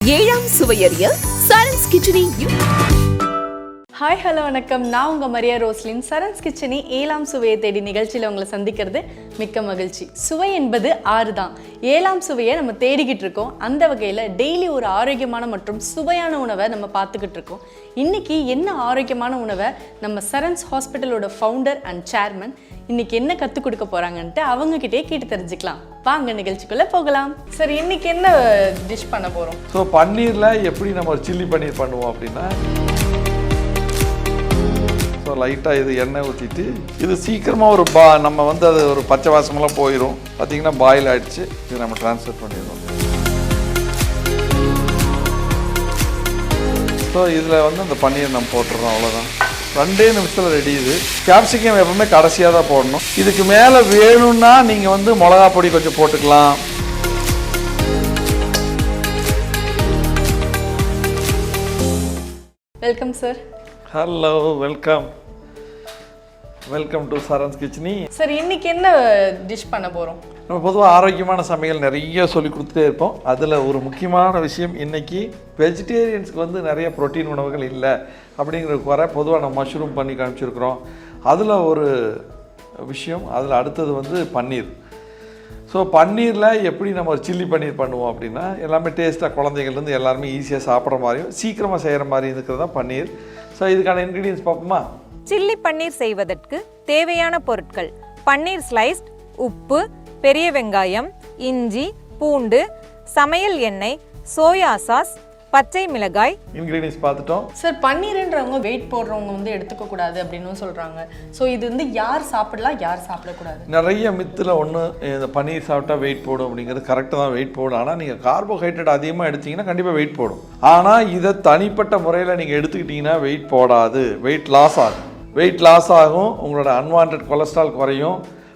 ஏழாம் சுவையறிய Sarans khichdi. Hi hello வணக்கம். நான் உங்கள் மரியா ரோஸ்லின். சரண்ஸ் கிச்சனி ஏழாம் சுவையை தேடி நிகழ்ச்சியில் உங்களை சந்திக்கிறது மிக்க மகிழ்ச்சி. சுவை என்பது 6 தான். ஏழாம் சுவையை நம்ம தேடிக்கிட்டு இருக்கோம். அந்த வகையில் டெய்லி ஒரு ஆரோக்கியமான மற்றும் சுவையான உணவை நம்ம பார்த்துக்கிட்டு இருக்கோம். இன்றைக்கி என்ன ஆரோக்கியமான உணவை நம்ம சரண்ஸ் ஹாஸ்பிட்டலோட ஃபவுண்டர் அண்ட் சேர்மன் இன்னைக்கு என்ன கற்றுக் கொடுக்க போகிறாங்கன்ட்டு அவங்கக்கிட்டே கேட்டு தெரிஞ்சுக்கலாம். வாங்க நிகழ்ச்சிக்குள்ளே போகலாம். சரி, இன்னைக்கு என்ன டிஷ் பண்ண போகிறோம்? ஸோ பன்னீரில் எப்படி நம்ம ஒரு சில்லி பன்னீர் பண்ணுவோம் அப்படின்னா, ஸோ லைட்டாக இது எண்ணெய் ஊற்றிட்டு இது சீக்கிரமாக நம்ம வந்து அது ஒரு பச்சை வாசமெல்லாம் போயிடும். பார்த்திங்கன்னா பாயில் ஆகிடுச்சு. இது நம்ம ட்ரான்ஸ்ஃபர் பண்ணிடுவோம். ஸோ இதில் வந்து அந்த பன்னீர் நம்ம போட்டுடுறோம். அவ்வளோதான், 2 நிமிஷத்தில் ரெடி. இது கேப்சிகம் எப்பவுமே கடைசியாக தான் போடணும். இதுக்கு மேலே வேணும்னா நீங்கள் வந்து மிளகா பொடி கொஞ்சம் போட்டுக்கலாம். Welcome sir. Hello, welcome to Saran's kitchen. Sir, இன்னைக்கு என்ன டிஷ் பண்ண போகிறோம்? நம்ம பொதுவாக ஆரோக்கியமான சமையல் நிறைய சொல்லி கொடுத்துட்டே இருப்போம். அதில் ஒரு முக்கியமான விஷயம், இன்றைக்கி வெஜிடேரியன்ஸுக்கு வந்து நிறைய ப்ரோட்டீன் உணவுகள் இல்லை அப்படிங்கிறதுக்கு வர பொதுவாக நம்ம மஷ்ரூம் பண்ணி காமிச்சிருக்கிறோம். அதில் ஒரு விஷயம், அதில் அடுத்தது வந்து பன்னீர். ஸோ பன்னீரில் எப்படி நம்ம ஒரு சில்லி பன்னீர் பண்ணுவோம் அப்படின்னா, எல்லாமே டேஸ்ட்டாக குழந்தைங்கள்லேருந்து எல்லாருமே ஈஸியாக சாப்பிட்ற மாதிரியும் சீக்கிரமாக செய்கிற மாதிரி இருக்கிறது தான் பன்னீர். ஸோ இதுக்கான இன்க்ரீடியன்ஸ் பார்ப்போமா? சில்லி பன்னீர் செய்வதற்கு தேவையான பொருட்கள்: பன்னீர் ஸ்லைஸ்ட், உப்பு, பெரிய வெங்காயம், இஞ்சி, பூண்டு, சமையல் எண்ணெய், சோயா சாஸ், பச்சை மிளகாய். இன்க்ரீடியன்ஸ் பார்த்துட்டோம். சார், பன்னீர்ன்றவங்க வெயிட் போடுறவங்க வந்து எடுத்துக்க கூடாது அப்படின்னு சொல்றாங்க. ஸோ இது வந்து யார் சாப்பிடலாம், யார் சாப்பிடக்கூடாது? நிறைய மித்தில் ஒன்று, இந்த பன்னீர் சாப்பிட்டா வெயிட் போடும் அப்படிங்கிறது கரெக்டாக தான் வெயிட் போடும். ஆனால் நீங்கள் கார்போஹைட்ரேட் அதிகமாக எடுத்தீங்கன்னா கண்டிப்பாக வெயிட் போடும். ஆனால் இதை தனிப்பட்ட முறையில் நீங்கள் எடுத்துக்கிட்டிங்கன்னா வெயிட் போடாது, வெயிட் லாஸ் ஆகும். வெயிட் லாஸ் ஆகும், உங்களோட அன்வான்ட் கொலஸ்ட்ரால் குறையும்,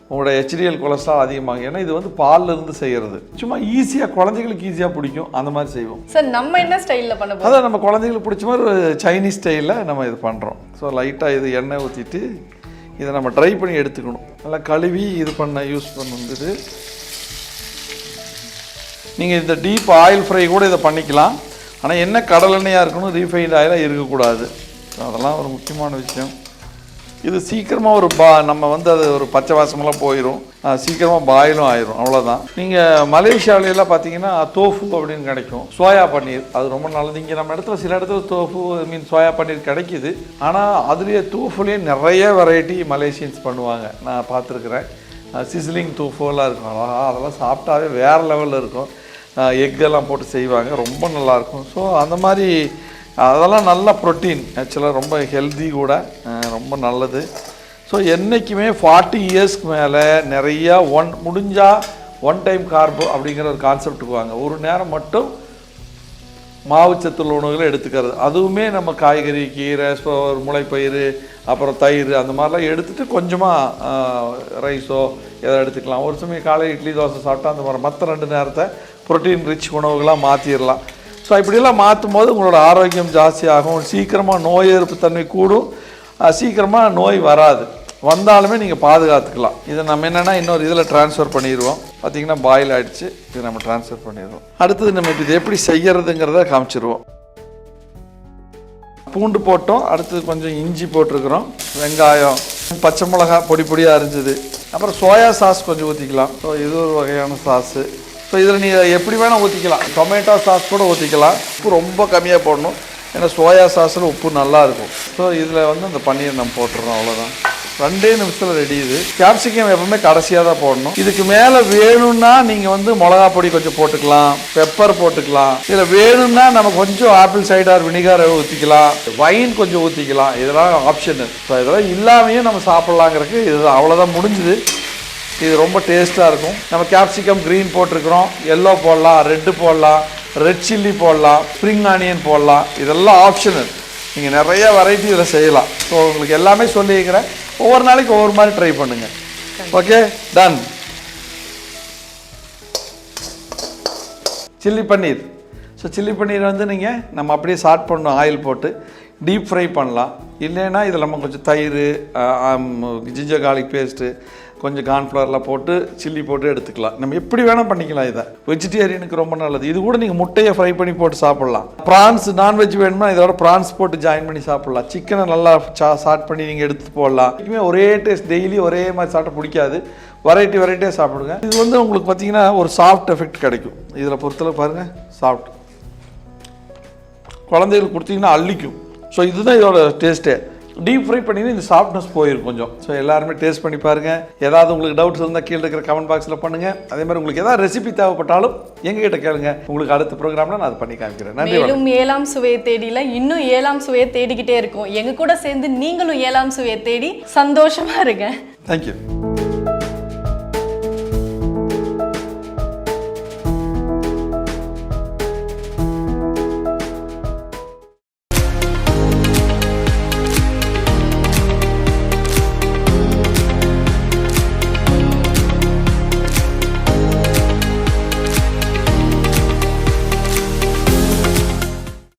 உங்களோட HDL கொலஸ்ட்ரால் அதிகமாகும். ஏன்னா இது வந்து பாலில் இருந்து செய்கிறது. சும்மா ஈஸியாக குழந்தைங்களுக்கு ஈஸியாக பிடிக்கும், அந்த மாதிரி செய்வோம். சார், நம்ம என்ன ஸ்டைலில் பண்ண போகிறோம்? அதான் நம்ம குழந்தைங்களுக்கு பிடிச்ச மாதிரி ஒரு சைனீஸ் ஸ்டைலில் நம்ம இது பண்ணுறோம். ஸோ லைட்டாக இது எண்ணெய் ஊற்றிட்டு இதை நம்ம ட்ரை பண்ணி எடுத்துக்கணும். நல்லா கழுவி இது பண்ண யூஸ் பண்ணுறது. நீங்கள் இந்த டீப் ஆயில் ஃப்ரை கூட இதை பண்ணிக்கலாம். ஆனால் என்ன கடலெண்ணெயாக இருக்கணும், ரீஃபைண்ட் ஆயிலாக இருக்கக்கூடாது. அதெல்லாம் ஒரு முக்கியமான விஷயம். இது சீக்கிரமாக நம்ம வந்து அது ஒரு பச்சை வாசமெல்லாம் போயிடும், சீக்கிரமாக பாயிலும் ஆயிரும். அவ்வளோதான். நீங்கள் மலேசியாவிலெல்லாம் பார்த்தீங்கன்னா தோஃபு அப்படின்னு கிடைக்கும், சோயா பன்னீர். அது ரொம்ப நல்லது. இங்கே நம்ம இடத்துல சில இடத்துல தோஃபு சோயா பன்னீர் கிடைக்கிது. ஆனால் அதுலேயே தோஃபுலேயே நிறைய வெரைட்டி மலேசியன்ஸ் பண்ணுவாங்க, நான் பார்த்துருக்குறேன். சிஸ்லிங் தோஃபுலாம் இருக்கும், அதெல்லாம் சாப்பிட்டாவே வேறு லெவலில் இருக்கும். எக்கெல்லாம் போட்டு செய்வாங்க, ரொம்ப நல்லாயிருக்கும். ஸோ அந்த மாதிரி அதெல்லாம் நல்ல ப்ரோட்டீன், ஆக்சுவலாக ரொம்ப ஹெல்தி கூட, ரொம்ப நல்லது. ஸோ என்றைக்குமே 40 இயர்ஸ்க்கு மேலே நிறையா முடிஞ்சால் ஒன் டைம் கார்போ அப்படிங்கிற ஒரு கான்செப்டுக்கு வாங்க. ஒரு நேரம் மட்டும் மாவுச்சத்துள்ள உணவுகளை எடுத்துக்கிறது. அதுவுமே நம்ம காய்கறி, கீரை, ஒரு முளைப்பயிறு, அப்புறம் தயிர், அந்த மாதிரிலாம் எடுத்துகிட்டு கொஞ்சமாக ரைஸோ எதை எடுத்துக்கலாம். ஒரு சமயம் காலை இட்லி தோசை சாப்பிட்டா அந்த மாதிரி மற்ற 2 நேரத்தை ப்ரோட்டீன் ரிச் உணவுகளாக மாற்றிடலாம். ஸோ இப்படியெல்லாம் மாற்றும் போது உங்களோட ஆரோக்கியம் ஜாஸ்தியாகும், சீக்கிரமாக நோய் எதிர்ப்பு தன்மை கூடும், சீக்கிரமாக நோய் வராது. வந்தாலுமே நீங்கள் பாதுகாத்துக்கலாம். இதை நம்ம என்னென்னா இன்னொரு இதில் ட்ரான்ஸ்ஃபர் பண்ணிடுவோம். பார்த்திங்கன்னா பாயில் ஆகிடுச்சு. இது நம்ம ட்ரான்ஸ்ஃபர் பண்ணிடுவோம். அடுத்தது நம்ம இது எப்படி செய்யறதுங்கிறத காமிச்சிருவோம். பூண்டு போட்டோம், அடுத்தது கொஞ்சம் இஞ்சி போட்டிருக்கிறோம், வெங்காயம், பச்சை மிளகா பொடி பொடியாக அரிஞ்சது, அப்புறம் சோயா சாஸ் கொஞ்சம் ஊற்றிக்கலாம். ஸோ இது ஒரு வகையான சாஸு. ஸோ இதில் நீங்கள் எப்படி வேணால் ஊற்றிக்கலாம், டொமேட்டோ சாஸ் கூட ஊற்றிக்கலாம். உப்பு ரொம்ப கம்மியாக போடணும், ஏன்னா சோயா சாஸில் உப்பு நல்லாயிருக்கும். ஸோ இதில் வந்து அந்த பன்னீர் நம்ம போட்டுடுறோம். அவ்வளோதான், 2 நிமிஷத்தில் ரெடி. இது கேப்சிகம் எப்பவுமே கடைசியாக தான் போடணும். இதுக்கு மேலே வேணும்னா நீங்கள் வந்து மிளகா பொடி கொஞ்சம் போட்டுக்கலாம், பெப்பர் போட்டுக்கலாம். இதில் வேணும்னா நம்ம கொஞ்சம் ஆப்பிள் சைடார் வினிகர் ஊற்றிக்கலாம், வைன் கொஞ்சம் ஊற்றிக்கலாம். இதெல்லாம் ஆப்ஷனு. ஸோ இதெல்லாம் இல்லாமையும் நம்ம சாப்பிட்லாங்கிறதுக்கு இது அவ்வளோதான், முடிஞ்சுது. இது ரொம்ப டேஸ்ட்டாக இருக்கும். நம்ம கேப்சிகம் க்ரீன் போட்டிருக்கிறோம், எல்லோ போடலாம், ரெட்டு போடலாம், ரெட் சில்லி போடலாம், ஸ்ப்ரிங் ஆனியன் போடலாம். இதெல்லாம் ஆப்ஷனல். நீங்கள் நிறைய வெரைட்டி இதில் செய்யலாம். ஸோ உங்களுக்கு எல்லாமே சொல்லியிருக்கிறேன். ஒவ்வொரு நாளைக்கு ஒவ்வொரு மாதிரி ட்ரை பண்ணுங்கள். Okay, done. Chilli paneer. So chilli paneer வந்து நம்ம அப்படியே சாட் பண்ணணும், ஆயில் போட்டு டீப் ஃப்ரை பண்ணலாம். இல்லைன்னா இதில் நம்ம கொஞ்சம் தயிர், ஜிஞ்சர் கார்லிக் பேஸ்ட்டு, கொஞ்சம் கார்ன்ஃப்ளவரில் போட்டு சில்லி போட்டு எடுத்துக்கலாம். நம்ம எப்படி வேணால் பண்ணிக்கலாம். இதை வெஜிடேரியனுக்கு ரொம்ப நல்லது. இது கூட நீங்கள் முட்டையை ஃப்ரை பண்ணி போட்டு சாப்பிட்லாம். ப்ரான்ஸ் நான்வெஜ் வேணுமா இதோட ப்ரான்ஸ் போட்டு ஜாயின் பண்ணி சாப்பிட்லாம். சிக்கனை நல்லா சாட் பண்ணி நீங்கள் எடுத்துகிட்டு போடலாம். இதுவுமே ஒரே டேஸ்ட் டெய்லி ஒரே மாதிரி சாப்பிட பிடிக்காது. வெரைட்டியாக சாப்பிடுங்க. இது வந்து உங்களுக்கு பார்த்தீங்கன்னா ஒரு சாஃப்ட் எஃபெக்ட் கிடைக்கும். இதில் பொறுத்தளவு பாருங்கள், சாஃப்ட் குழந்தைகளுக்கு கொடுத்தீங்கன்னா அள்ளிக்கும். ஸோ இதுதான் இதோட டேஸ்ட்டே. டீப் ஃப்ரை பண்ணிங்கன்னா இந்த சாஃப்ட்னஸ் போயிடும் கொஞ்சம். ஸோ எல்லாருமே டேஸ்ட் பண்ணி பாருங்கள். ஏதாவது உங்களுக்கு டவுட்ஸ் இருந்தால் கீழே இருக்கிற கமெண்ட் பாக்ஸில் பண்ணுங்கள். அதே மாதிரி உங்களுக்கு ஏதாவது ரெசிபி தேவைப்பட்டாலும் எங்ககிட்ட கேளுங்க. உங்களுக்கு அடுத்த ப்ரோக்ராமில் நான் அதை பண்ணி காமிக்கிறேன். நன்றி. மேலும் 7ஆம் சுவையை தேடில இன்னும் 7ஆம் சுவையை தேடிக்கிட்டே இருக்கும். எங்க கூட சேர்ந்து நீங்களும் 7ஆம் சுவையை தேடி சந்தோஷமா இருங்க. தேங்க்யூ.